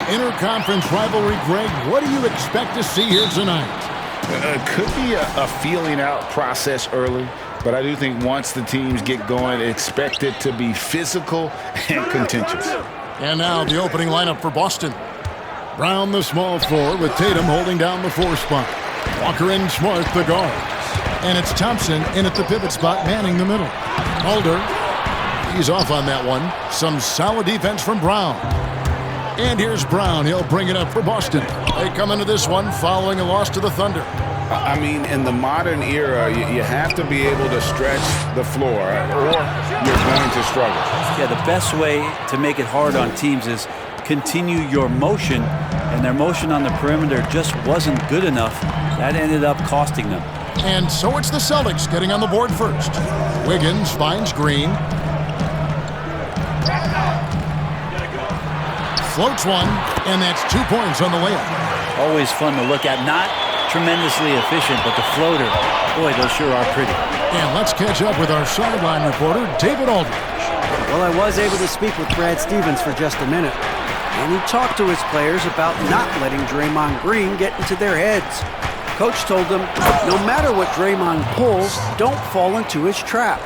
Interconference rivalry, Greg. What do you expect to see here tonight? Could be a feeling out process early, but I do think once the teams get going, expect it to be physical and contentious. And now the opening lineup for Boston. Brown, the small forward, with Tatum holding down the 4 spot. Walker and Smart, the guards. And it's Thompson in at the pivot spot, manning the middle. Mulder, he's off on that one. Some solid defense from Brown. And here's Brown. He'll bring it up for Boston. They come into this one following a loss to the Thunder. I mean, in the modern era, you have to be able to stretch the floor, or you're going to struggle. Yeah, the best way to make it hard on teams is continue your motion, and their motion on the perimeter just wasn't good enough. That ended up costing them. And so it's the Celtics getting on the board first. Wiggins finds Green. Floats one, and that's 2 points on the layup. Always fun to look at. Not tremendously efficient, but the floater, boy, those sure are pretty. And let's catch up with our sideline reporter, David Aldridge. Well, I was able to speak with Brad Stevens for just a minute, and he talked to his players about not letting Draymond Green get into their heads. Coach told them, no matter what Draymond pulls, don't fall into his trap.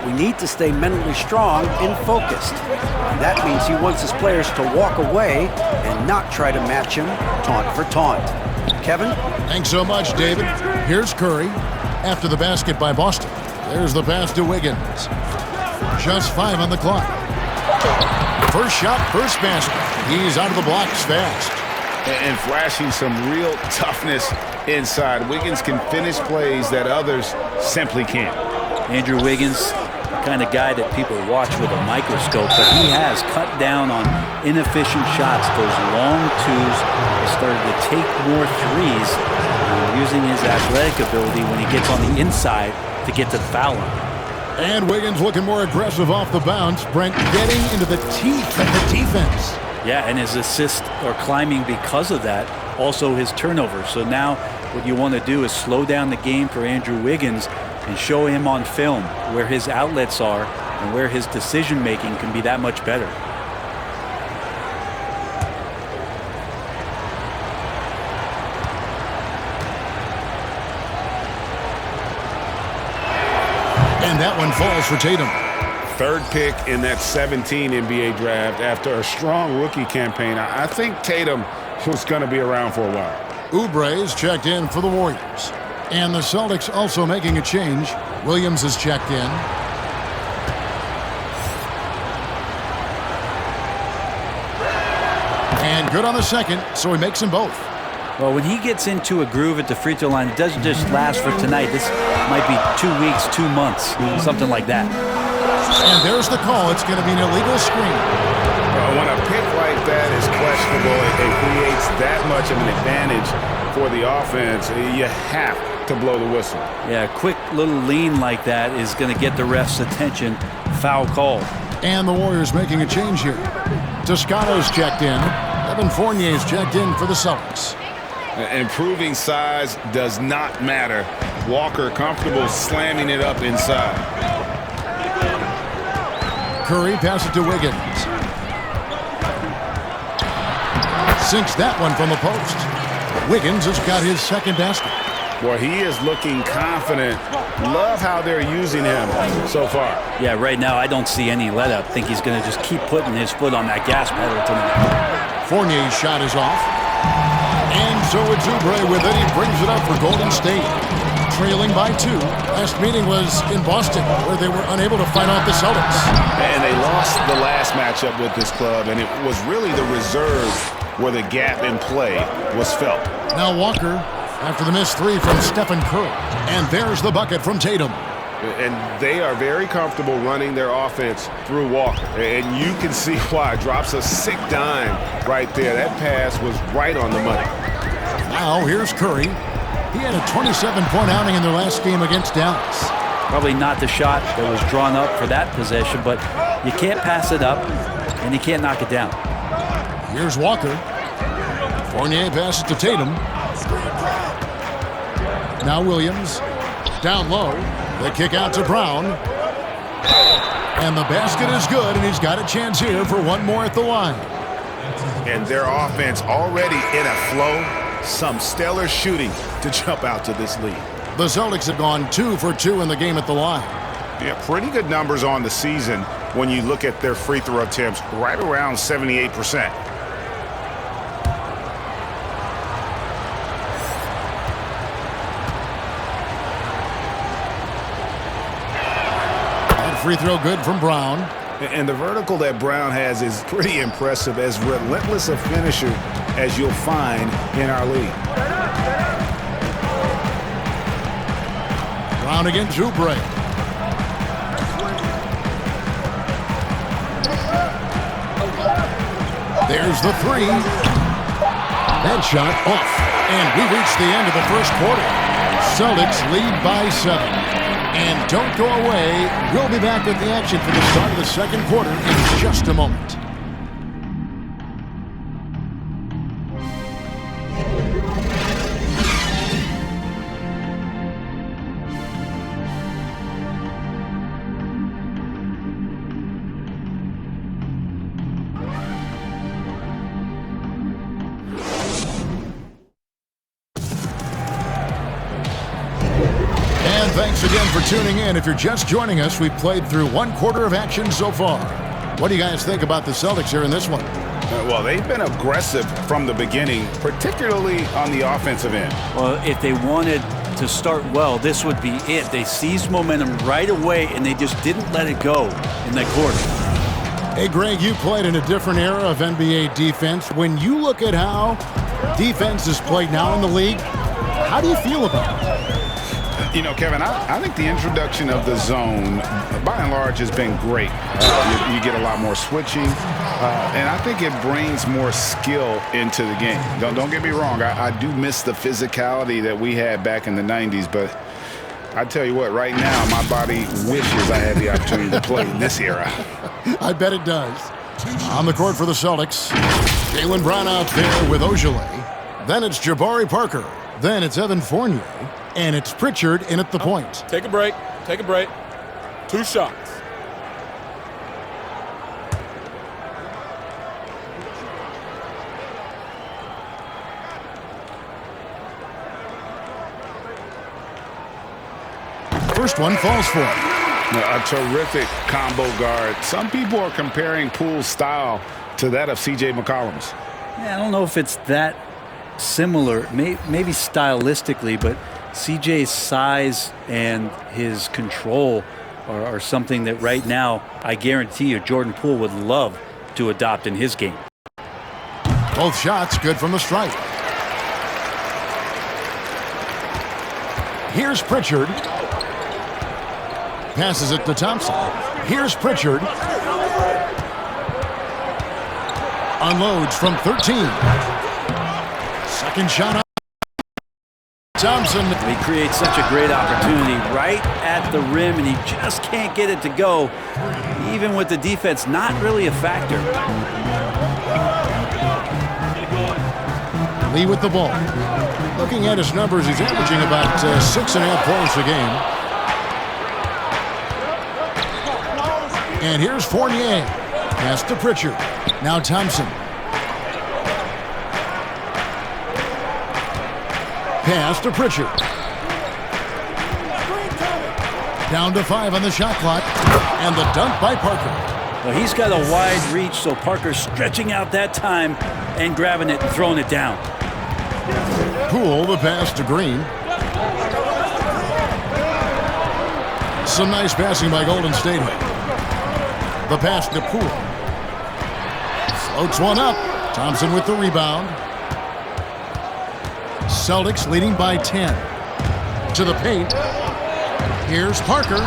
We need to stay mentally strong and focused. And that means he wants his players to walk away and not try to match him taunt for taunt. Kevin? Thanks so much, David. Here's Curry. After the basket by Boston, there's the pass to Wiggins. Just 5 on the clock. First shot, first basket. He's out of the blocks fast. And flashing some real toughness inside. Wiggins can finish plays that others simply can't. Andrew Wiggins, the kind of guy that people watch with a microscope, but he has cut down on inefficient shots, those long twos. He started to take more threes, using his athletic ability when he gets on the inside to get to the foul line. And Wiggins looking more aggressive off the bounce. Brent getting into the teeth of the defense. Yeah, and his assists are climbing because of that. Also his turnovers. So now what you want to do is slow down the game for Andrew Wiggins and show him on film where his outlets are and where his decision-making can be that much better. And that one falls for Tatum. Third pick in that 17 NBA draft after a strong rookie campaign. I think Tatum was going to be around for a while. Oubre's checked in for the Warriors. And the Celtics also making a change. Williams is checked in. And good on the second, so he makes them both. Well, when he gets into a groove at the free throw line, it doesn't just last for tonight. This might be 2 weeks, 2 months, something like that. And there's the call. It's going to be an illegal screen. When a pick like that is questionable, it creates that much of an advantage for the offense. You have to blow the whistle. Yeah, a quick little lean like that is going to get the ref's attention. Foul call. And the Warriors making a change here. Toscano's checked in. Evan Fournier's checked in for the Celtics. Improving size does not matter. Walker comfortable slamming it up inside. Curry pass it to Wiggins. Sinks that one from the post. Wiggins has got his second basket. Boy, he is looking confident. Love how they're using him so far. Yeah, right now I don't see any let up. Think he's going to just keep putting his foot on that gas pedal tonight. Fournier's shot is off. And so it's Oubre with it. He brings it up for Golden State. Trailing by 2. Last meeting was in Boston, where they were unable to fight off the Celtics. And they lost the last matchup with this club, and it was really the reserve where the gap in play was felt. Now Walker, after the missed 3 from Stephen Curry. And there's the bucket from Tatum. And they are very comfortable running their offense through Walker. And you can see why. Drops a sick dime right there. That pass was right on the money. Now here's Curry. He had a 27-point outing in their last game against Dallas. Probably not the shot that was drawn up for that possession, but you can't pass it up, and you can't knock it down. Here's Walker. Fournier passes to Tatum. Now Williams. Down low. The kick out to Brown. And the basket is good, and he's got a chance here for one more at the line. And their offense already in a flow. Some stellar shooting to jump out to this lead. The Celtics have gone 2 for 2 in the game at the line. Yeah, pretty good numbers on the season when you look at their free throw attempts, right around 78%. That free throw good from Brown. And the vertical that Brown has is pretty impressive, as relentless a finisher as you'll find in our league. Brown again through break. There's the three. That shot off. And we reach the end of the first quarter. Celtics lead by 7. And don't go away. We'll be back with the action for the start of the second quarter in just a moment. Thanks again for tuning in. If you're just joining us, we've played through one quarter of action so far. What do you guys think about the Celtics here in this one? Well, they've been aggressive from the beginning, particularly on the offensive end. Well, if they wanted to start well, this would be it. They seized momentum right away, and they just didn't let it go in that quarter. Hey, Greg, you played in a different era of NBA defense. When you look at how defense is played now in the league, how do you feel about it? You know, Kevin, I think the introduction of the zone, by and large, has been great. You get a lot more switching, and I think it brings more skill into the game. Don't get me wrong. I do miss the physicality that we had back in the 90s, but I tell you what, right now, my body wishes I had the opportunity to play in this era. I bet it does. On the court for the Celtics, Jaylen Brown out there with Ojale. Then it's Jabari Parker. Then it's Evan Fournier. And it's Pritchard in at the point. Take a break. Take a break. 2 shots. First one falls for him. A terrific combo guard. Some people are comparing Poole's style to that of C.J. McCollum's. Yeah, I don't know if it's that similar, maybe stylistically, but CJ's size and his control are something that right now, I guarantee you, Jordan Poole would love to adopt in his game. Both shots good from the stripe. Here's Pritchard. Passes it to Thompson. Here's Pritchard. Unloads from 13. Second shot. Thompson. He creates such a great opportunity right at the rim, and he just can't get it to go, even with the defense not really a factor. Lee with the ball. Looking at his numbers, he's averaging about 6.5 points a game. And here's Fournier. Pass to Pritchard. Now Thompson. Pass to Pritchard. Down to 5 on the shot clock. And the dunk by Parker. Well, he's got a wide reach, so Parker's stretching out that time and grabbing it and throwing it down. Poole, the pass to Green. Some nice passing by Golden State. The pass to Poole. Floats one up. Thompson with the rebound. Celtics leading by 10. To the paint. Here's Parker.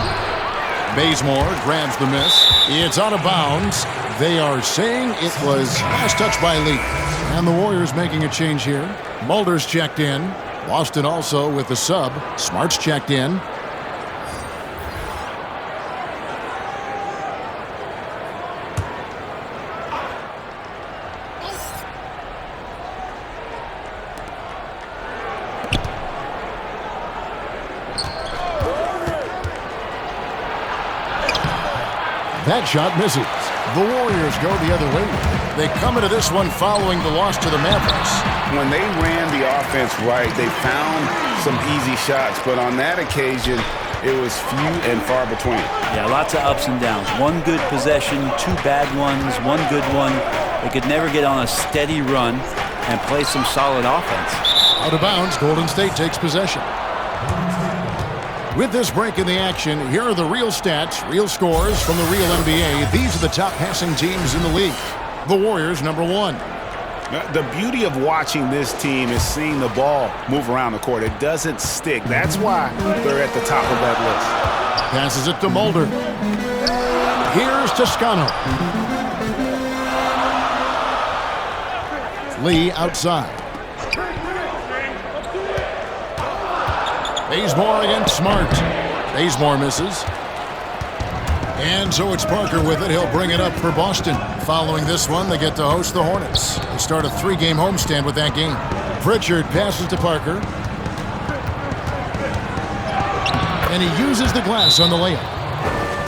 Bazemore grabs the miss. It's out of bounds. They are saying it was last touch by Lee. And the Warriors making a change here. Mulder's checked in. Boston also with the sub. Smart's checked in. That shot misses. The Warriors go the other way. They come into this one following the loss to the Mavericks. When they ran the offense right, they found some easy shots, but on that occasion, it was few and far between. Yeah, lots of ups and downs. One good possession, two bad ones, one good one. They could never get on a steady run and play some solid offense. Out of bounds, Golden State takes possession. With this break in the action, here are the real stats, real scores from the real NBA. These are the top passing teams in the league. The Warriors, number 1. The beauty of watching this team is seeing the ball move around the court. It doesn't stick. That's why they're at the top of that list. Passes it to Mulder. Here's Toscano. Lee outside. Bazemore against Smart. Bazemore misses. And so it's Parker with it. He'll bring it up for Boston. Following this one, they get to host the Hornets. They start a 3-game homestand with that game. Pritchard passes to Parker. And he uses the glass on the layup.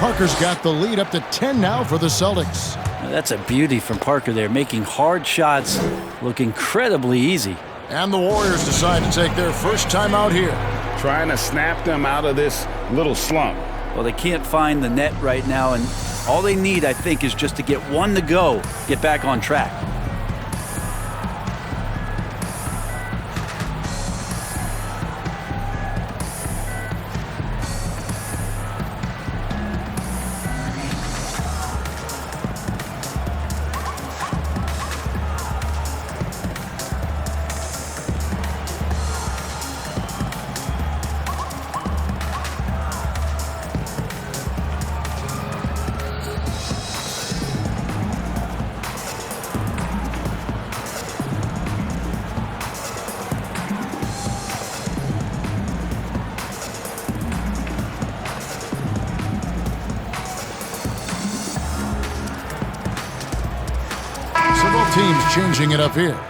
Parker's got the lead up to 10 now for the Celtics. That's a beauty from Parker there, making hard shots look incredibly easy. And the Warriors decide to take their first time out here. Trying to snap them out of this little slump. Well, they can't find the net right now, and all they need, I think, is just to get one to go, get back on track. Teams changing it up here.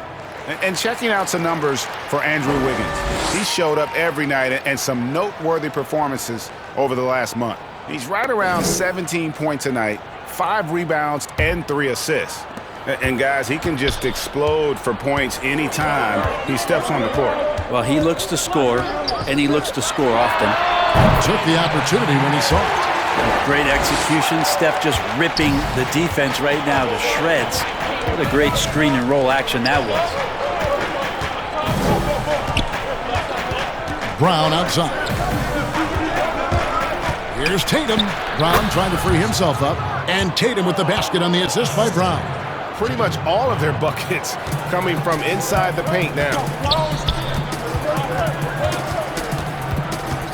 And checking out some numbers for Andrew Wiggins. He showed up every night and some noteworthy performances over the last month. He's right around 17 points a night, 5 rebounds, and 3 assists. And guys, he can just explode for points anytime he steps on the court. Well, he looks to score, and he looks to score often. Took the opportunity when he saw it. Great execution. Steph just ripping the defense right now to shreds. What a great screen and roll action that was. Brown outside. Here's Tatum. Brown trying to free himself up. And Tatum with the basket on the assist by Brown. Pretty much all of their buckets coming from inside the paint now.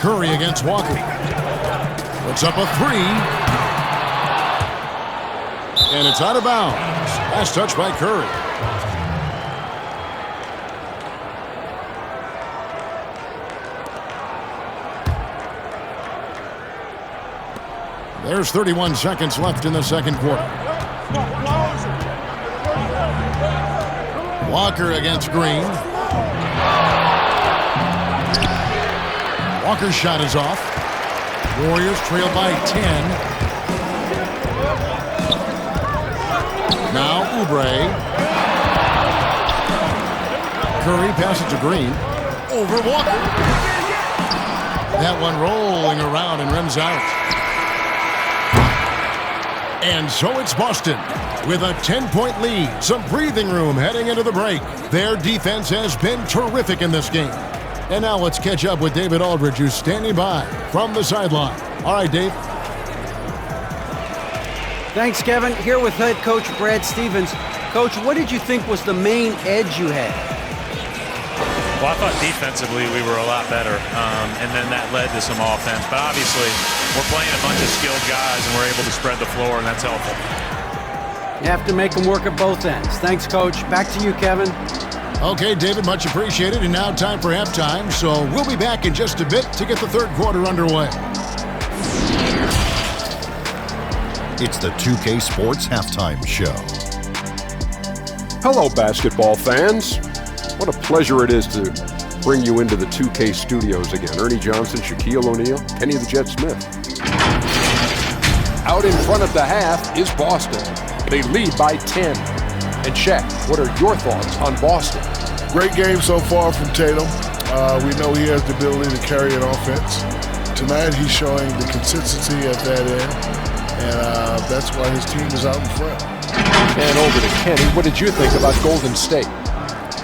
Curry against Walker. Puts up a 3. And it's out of bounds. Last touch by Curry. There's 31 seconds left in the second quarter. Walker against Green. Walker's shot is off. Warriors trail by 10. Now Oubre. Curry passes to Green. Over Walker. That one rolling around and rims out. And so it's Boston with a 10-point lead. Some breathing room heading into the break. Their defense has been terrific in this game. And now let's catch up with David Aldridge, who's standing by from the sideline. All right, Dave. Thanks, Kevin. Here with head coach Brad Stevens. Coach, what did you think was the main edge you had? Well, I thought defensively we were a lot better, and then that led to some offense. But obviously, we're playing a bunch of skilled guys, and we're able to spread the floor, and that's helpful. You have to make them work at both ends. Thanks, Coach. Back to you, Kevin. Okay, David, much appreciated. And now time for halftime. So we'll be back in just a bit to get the third quarter underway. It's the 2K Sports Halftime Show. Hello, basketball fans. What a pleasure it is to bring you into the 2K studios again. Ernie Johnson, Shaquille O'Neal, Kenny the Jet Smith. out in front at the half is Boston. They lead by 10. And Shaq, what are your thoughts on Boston? Great game so far from Tatum. We know he has the ability to carry an offense. Tonight he's showing the consistency at that end, and that's why his team is out in front. And over to Kenny, what did you think about Golden State?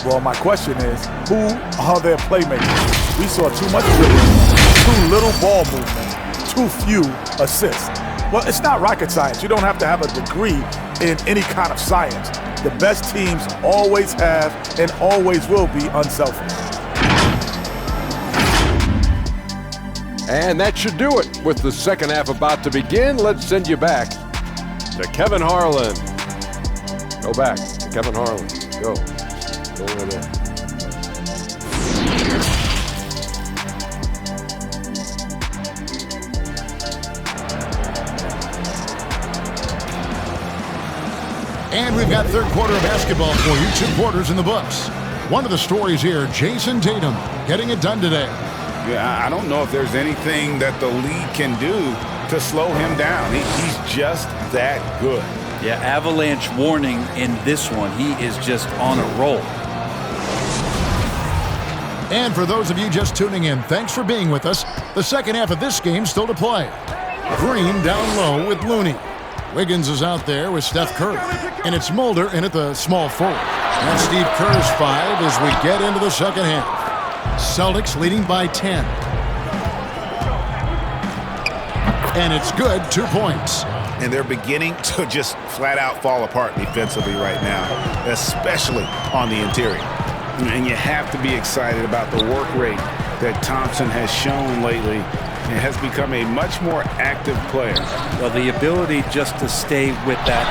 Well, my question is, who are their playmakers? We saw too much dribbling, too little ball movement, too few assists. Well, it's not rocket science. You don't have to have a degree in any kind of science. The best teams always have and always will be unselfish. And that should do it. With the second half about to begin, let's send you back to Kevin Harlan. Go back to Kevin Harlan. Go. Go over there. And we've got third quarter of basketball for you. 2 quarters in the books. One of the stories here, Jason Tatum getting it done today. Yeah, I don't know if there's anything that the league can do to slow him down. He's just that good. Yeah, avalanche warning in this one. He is just on a roll. And for those of you just tuning in, thanks for being with us. The second half of this game still to play. Green down low with Looney. Wiggins is out there with Steph Curry. And it's Mulder in at the small forward. And Steve Kerr's 5 as we get into the second half. Celtics leading by 10. And it's good, 2 points. And they're beginning to just flat out fall apart defensively right now, especially on the interior. And you have to be excited about the work rate that Thompson has shown lately. It has become a much more active player. Well, the ability just to stay with that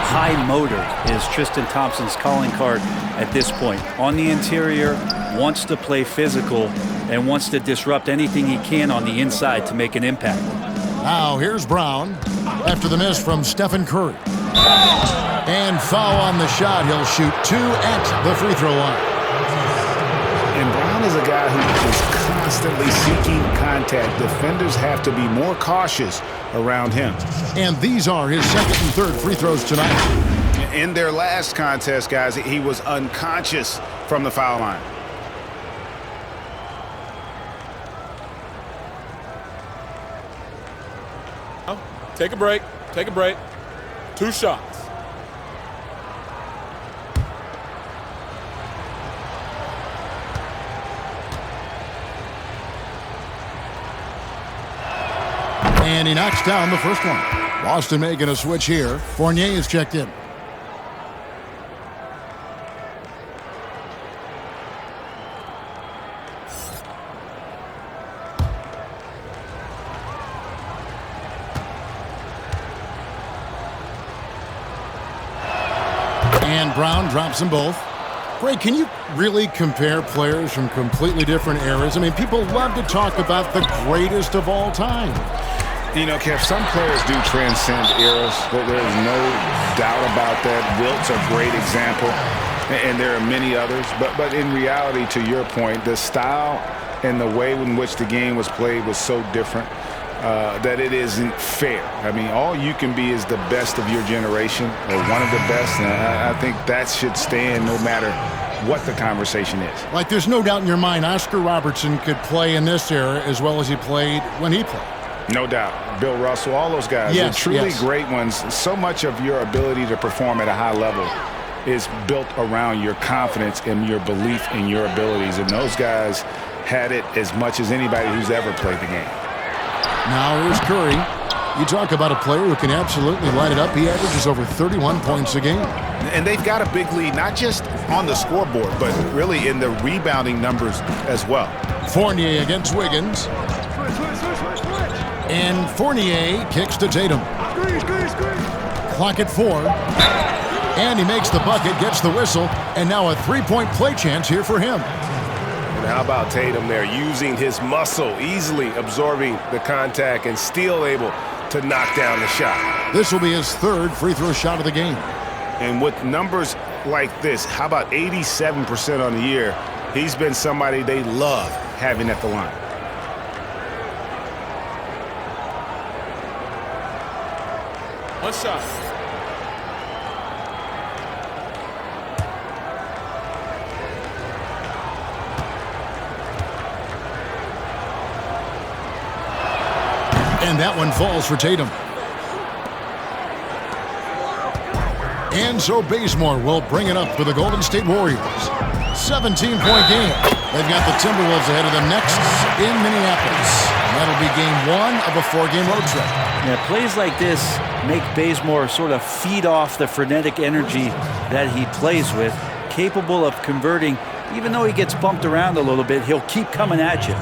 high motor is Tristan Thompson's calling card at this point. On the interior, wants to play physical and wants to disrupt anything he can on the inside to make an impact. Now here's Brown after the miss from Stephen Curry. And foul on the shot. He'll shoot 2 at the free throw line. And Brown is a guy who is constantly seeking contact. Defenders have to be more cautious around him. And these are his second and third free throws tonight. In their last contest, guys, he was unconscious from the foul line. Take a break. Take a break. 2 shots. And he knocks down the first one. Boston making a switch here. Fournier is checked in. And Brown drops them both. Ray, can you really compare players from completely different eras? I mean, people love to talk about the greatest of all time. You know, Kev, some players do transcend eras. There's no doubt about that. Wilt's a great example, and there are many others. But in reality, to your point, the style and the way in which the game was played was so different that it isn't fair. I mean, all you can be is the best of your generation, or one of the best, and I think that should stand no matter what the conversation is. Like, there's no doubt in your mind Oscar Robertson could play in this era as well as he played when he played. No doubt. Bill Russell, all those guys, yes, are truly yes. great ones. So much of your ability to perform at a high level is built around your confidence and your belief in your abilities. And those guys had it as much as anybody who's ever played the game. Now here's Curry. You talk about a player who can absolutely light it up. He averages over 31 points a game. And they've got a big lead, not just on the scoreboard, but really in the rebounding numbers as well. Fournier against Wiggins. And Fournier kicks to Tatum. Clock at 4. And he makes the bucket, gets the whistle, and now a three-point play chance here for him. And how about Tatum there, using his muscle, easily absorbing the contact and still able to knock down the shot. This will be his third free throw shot of the game. And with numbers like this, how about 87% on the year? He's been somebody they love having at the line. One shot. And that one falls for Tatum. And so Bazemore will bring it up for the Golden State Warriors. 17-point game. They've got the Timberwolves ahead of them next in Minneapolis. And that'll be game 1 of a 4-game road trip. Yeah, plays like this make Bazemore sort of feed off the frenetic energy that he plays with. Capable of converting, even though he gets bumped around a little bit, he'll keep coming at you.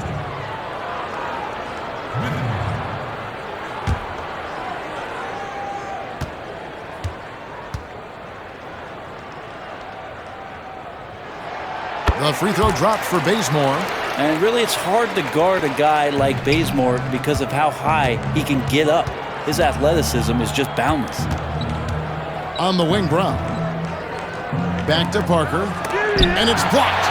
The free throw dropped for Bazemore. And really, it's hard to guard a guy like Bazemore because of how high he can get up. His athleticism is just boundless. On the wing, Brown. Back to Parker. And it's blocked.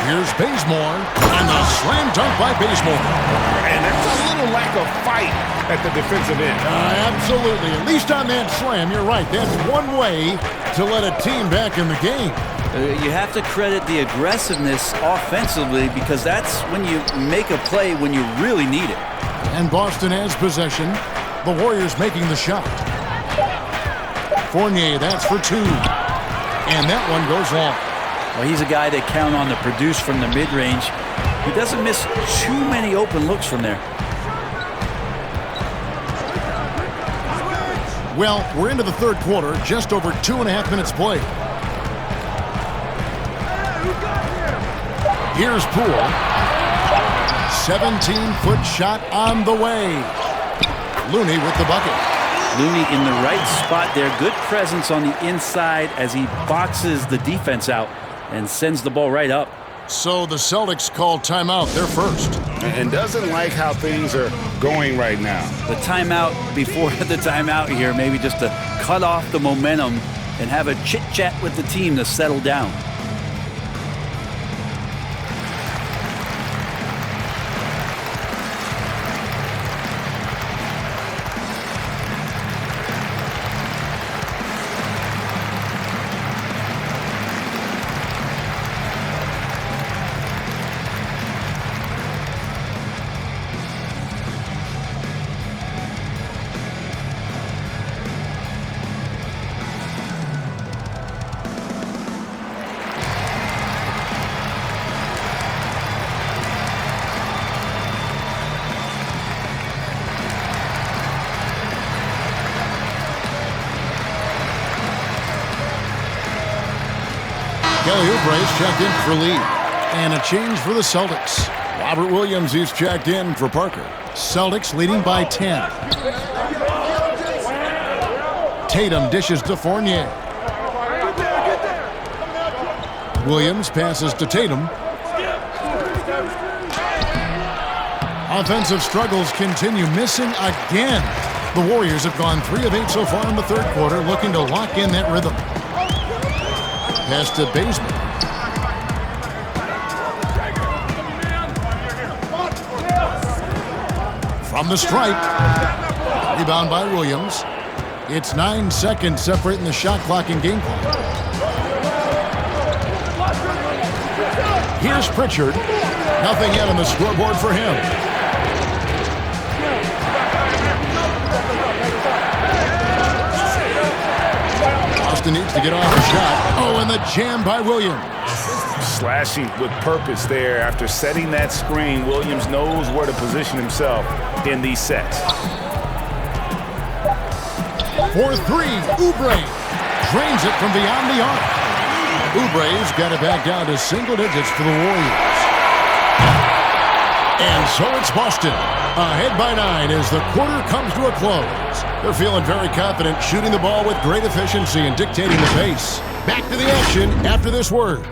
Here's Bazemore. And the slam dunk by Bazemore. And there's a little lack of fight at the defensive end. Absolutely. At least on that slam, you're right. That's one way to let a team back in the game. You have to credit the aggressiveness offensively because that's when you make a play when you really need it. And Boston has possession. The Warriors making the shot. Fournier, that's for 2. And that one goes long. Well, he's a guy they count on to produce from the mid-range. He doesn't miss too many open looks from there. Well, we're into the third quarter, just over 2.5 minutes played. Here's Poole. 17-foot shot on the way. Looney with the bucket. Looney in the right spot there. Good presence on the inside as he boxes the defense out and sends the ball right up. So the Celtics call timeout. They're first. And doesn't like how things are going right now. The timeout before the timeout here, maybe just to cut off the momentum and have a chit-chat with the team to settle down. Kelly Oubre's checked in for Lee. And a change for the Celtics. Robert Williams is checked in for Parker. Celtics leading by 10. Tatum dishes to Fournier. Williams passes to Tatum. Offensive struggles continue, missing again. The Warriors have gone 3 of 8 so far in the third quarter, looking to lock in that rhythm. Pass to Bazemore. From the stripe. Rebound by Williams. It's 9 seconds separating the shot clock and game clock. Here's Pritchard. Nothing yet on the scoreboard for him. Boston needs to get off the shot. Oh, and the jam by Williams. Slashing with purpose there. After setting that screen, Williams knows where to position himself in these sets. For 3, Oubre drains it from beyond the arc. Oubre's got it back down to single digits for the Warriors. And so it's Boston, ahead by 9 as the quarter comes to a close. They're feeling very confident, shooting the ball with great efficiency and dictating the pace. Back to the action after this word.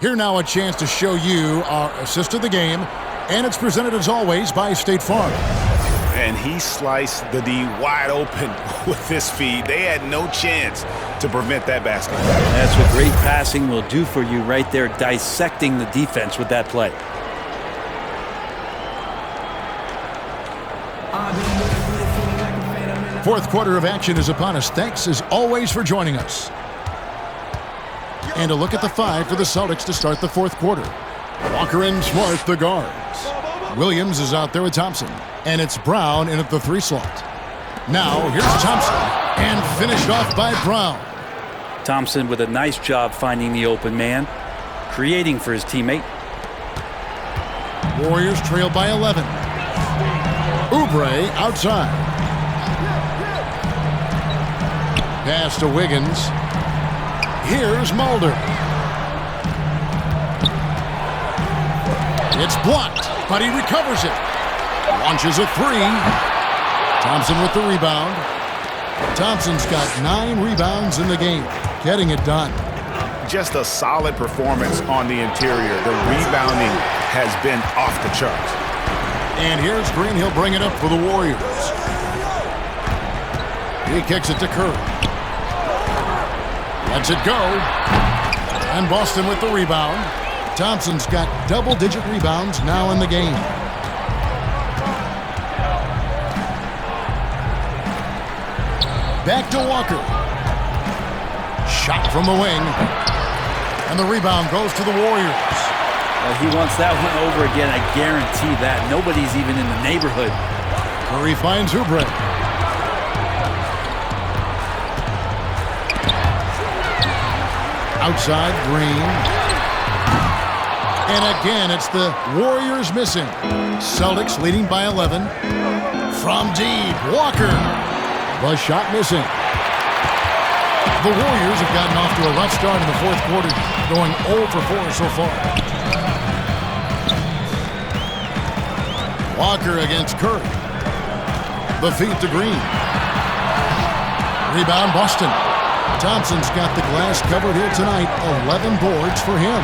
Here now a chance to show you our assist of the game, and it's presented as always by State Farm. And he sliced the D wide open with this feed. They had no chance to prevent that basket. That's what great passing will do for you right there, dissecting the defense with that play. Fourth quarter of action is upon us. Thanks as always for joining us. And a look at the 5 for the Celtics to start the fourth quarter. Walker and Smart, the guards. Williams is out there with Thompson. And it's Brown in at the 3 slot. Now, here's Thompson. And finished off by Brown. Thompson with a nice job finding the open man, creating for his teammate. Warriors trail by 11. Oubre outside. Pass to Wiggins. Here's Mulder. It's blocked, but he recovers it. Launches a 3. Thompson with the rebound. Thompson's got 9 rebounds in the game, getting it done. Just a solid performance on the interior. The rebounding has been off the charts. And here's Green. He'll bring it up for the Warriors. He kicks it to Curry. Lets it go. And Boston with the rebound. Thompson's got double-digit rebounds now in the game. Back to Walker. Shot from the wing. And the rebound goes to the Warriors. He wants that one over again, I guarantee that. Nobody's even in the neighborhood. Curry finds Oubre. Outside, Green. And again, it's the Warriors missing. Celtics leading by 11. From deep, Walker. The shot missing. The Warriors have gotten off to a rough start in the fourth quarter, going 0 for 4 so far. Walker against Curry. The feed to Green. Rebound, Boston. Thompson's got the glass covered here tonight. 11 boards for him.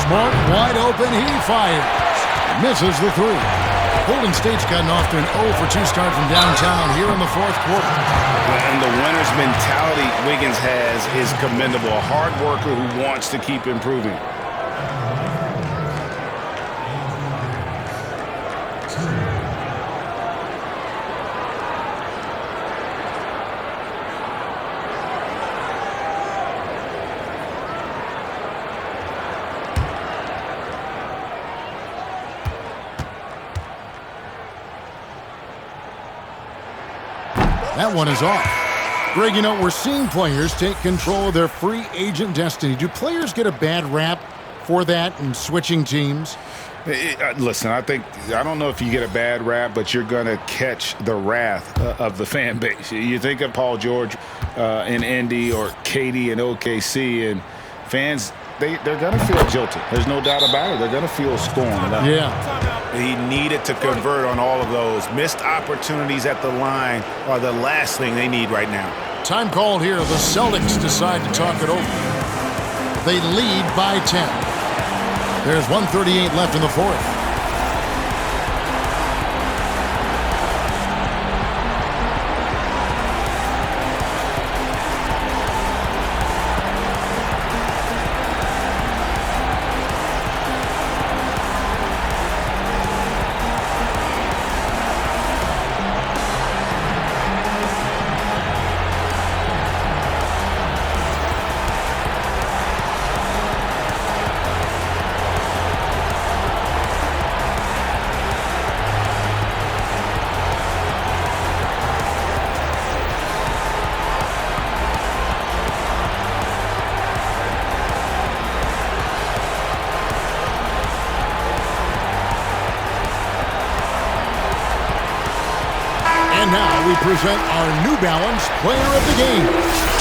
Smart, wide open, he fires. Misses the 3. Golden State's gotten off to an 0 for 2 start from downtown here in the fourth quarter. And the winner's mentality Wiggins has is commendable. A hard worker who wants to keep improving. That one is off. Greg, you know, we're seeing players take control of their free agent destiny. Do players get a bad rap for that and switching teams? Listen, I don't know if you get a bad rap, but you're going to catch the wrath of the fan base. You think of Paul George in Indy or KD in OKC, and fans, they're going to feel jilted. There's no doubt about it. They're going to feel scorned. Yeah. He needed to convert on all of those. Missed opportunities at the line are the last thing they need right now. Time called here. The Celtics decide to talk it over. They lead by 10. There's 1:38 left in the fourth. We present our New Balance Player of the Game,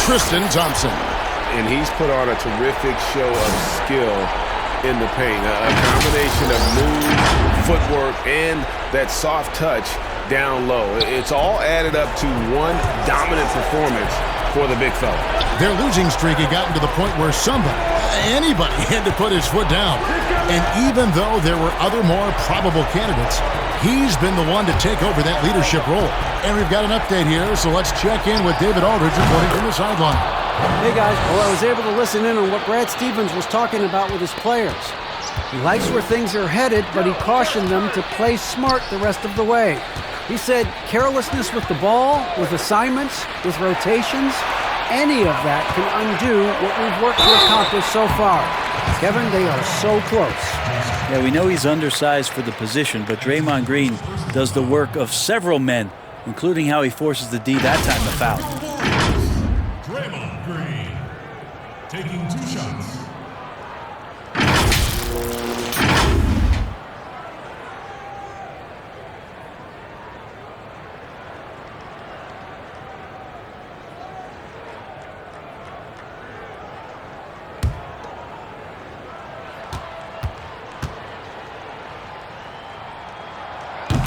Tristan Thompson. And he's put on a terrific show of skill in the paint. A combination of move, footwork, and that soft touch down low. It's all added up to one dominant performance for the big fella. Their losing streak had gotten to the point where somebody Anybody had to put his foot down. And even though there were other more probable candidates, he's been the one to take over that leadership role. And we've got an update here, so let's check in with David Aldridge reporting from the sideline. Hey guys, well, I was able to listen in on what Brad Stevens was talking about with his players. He likes where things are headed, but he cautioned them to play smart the rest of the way. He said carelessness with the ball, with assignments, with rotations, any of that can undo what we've worked to accomplish so far. Kevin, they are so close. Yeah, we know he's undersized for the position, but Draymond Green does the work of several men, including how he forces the D that time to foul. Draymond Green taking 2 shots.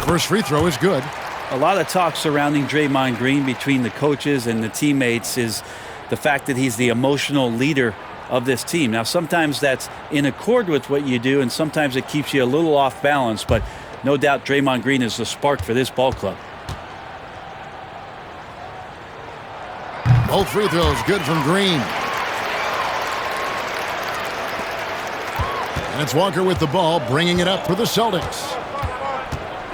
First free throw is good. A lot of talk surrounding Draymond Green between the coaches and the teammates is the fact that he's the emotional leader of this team. Now, sometimes that's in accord with what you do, and sometimes it keeps you a little off balance, but no doubt Draymond Green is the spark for this ball club. Both free throws good from Green. And it's Walker with the ball, bringing it up for the Celtics.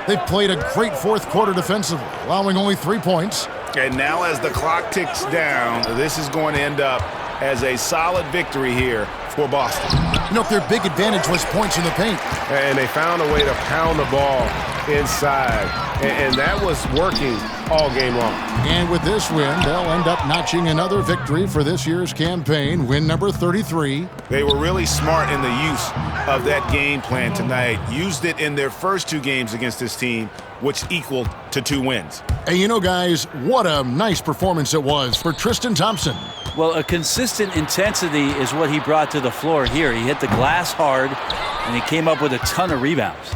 They've played a great fourth quarter defensively, allowing only 3 points. And now as the clock ticks down, this is going to end up as a solid victory here for Boston. You know, their big advantage was points in the paint. And they found a way to pound the ball inside. And that was working all game long. And with this win, they'll end up notching another victory for this year's campaign, win number 33. They were really smart in the use of that game plan tonight. Used it in their first 2 games against this team, which equaled to 2 wins. And you know, guys, what a nice performance it was for Tristan Thompson. Well, a consistent intensity is what he brought to the floor here. He hit the glass hard, and he came up with a ton of rebounds.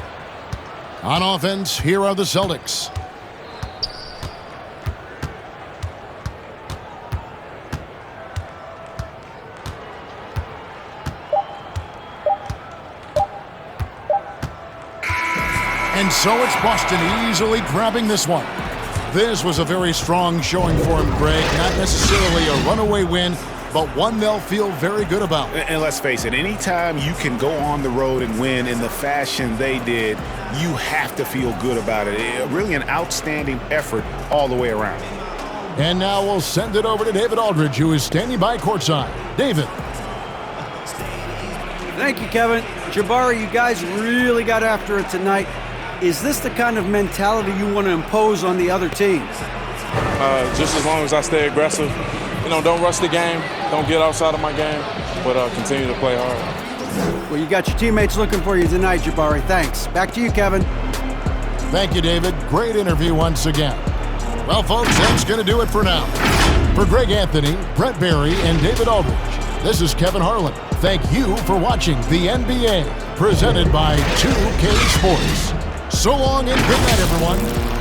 On offense, here are the Celtics. And so it's Boston easily grabbing this one. This was a very strong showing for him, Greg. Not necessarily a runaway win, but one they'll feel very good about. And let's face it, anytime you can go on the road and win in the fashion they did, you have to feel good about it. Really an outstanding effort all the way around. And now we'll send it over to David Aldridge, who is standing by courtside. David. Thank you, Kevin. Jabari, you guys really got after it tonight. Is this the kind of mentality you want to impose on the other teams? Just as long as I stay aggressive. You know, don't rush the game. Don't get outside of my game. But continue to play hard. Well, you got your teammates looking for you tonight, Jabari. Thanks. Back to you, Kevin. Thank you, David. Great interview once again. Well, folks, that's going to do it for now. For Greg Anthony, Brett Barry, and David Aldridge, this is Kevin Harlan. Thank you for watching the NBA, presented by 2K Sports. So long and good night, everyone.